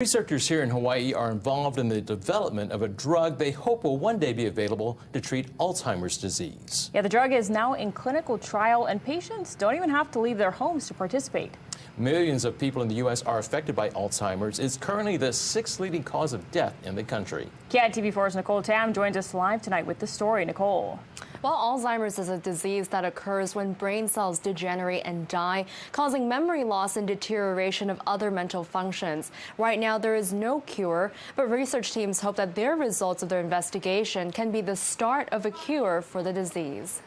Researchers here in Hawaii are involved in the development of a drug they hope will one day be available to treat Alzheimer's disease. Yeah, the drug is now in clinical trial, and patients don't even have to leave their homes to participate. Millions of people in the U.S. are affected by Alzheimer's. It's currently the sixth leading cause of death in the country. KITV4's Nicole Tam joins us live tonight with the story. Nicole. Well, Alzheimer's is a disease that occurs when brain cells degenerate and die, causing memory loss and deterioration of other mental functions. Right now, there is no cure, but research teams hope that their results of their investigation can be the start of a cure for the disease.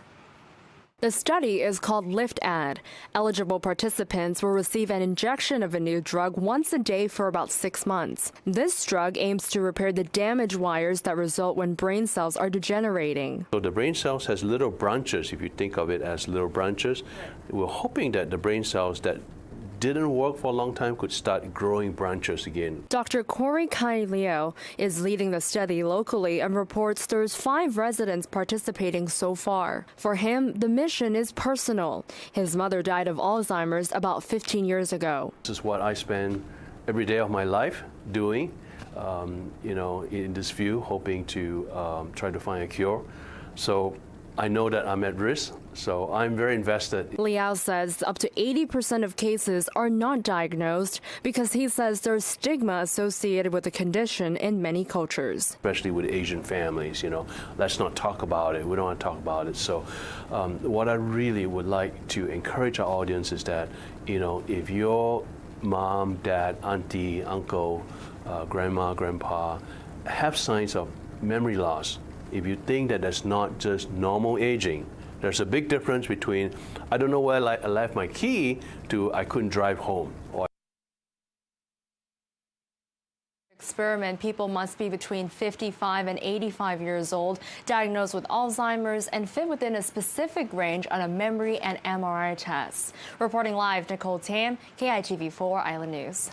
The study is called LiftAD. Eligible participants will receive an injection of a new drug once a day for about 6 months. This drug aims to repair the damaged wires that result when brain cells are degenerating. So the brain cells has little branches, if you think of it as little branches. We're hoping that the brain cells that didn't work for a long time could start growing branches again. Dr. Corey Liow is leading the study locally and reports there's 5 residents participating so far. For him, the mission is personal. His mother died of Alzheimer's about 15 years ago. This is what I spend every day of my life doing, in this view, hoping to try to find a cure. So I know that I'm at risk, so I'm very invested. Liow says up to 80% of cases are not diagnosed because he says there's stigma associated with the condition in many cultures. Especially with Asian families, let's not talk about it. We don't want to talk about it. So what I really would like to encourage our audience is that, if your mom, dad, auntie, uncle, grandma, grandpa have signs of memory loss, if you think that that's not just normal aging, there's a big difference between I don't know where I left my key to I couldn't drive home. Experiment, people must be between 55 and 85 years old, diagnosed with Alzheimer's, and fit within a specific range on a memory and MRI test. Reporting live, Nicole Tam, KITV4 Island News.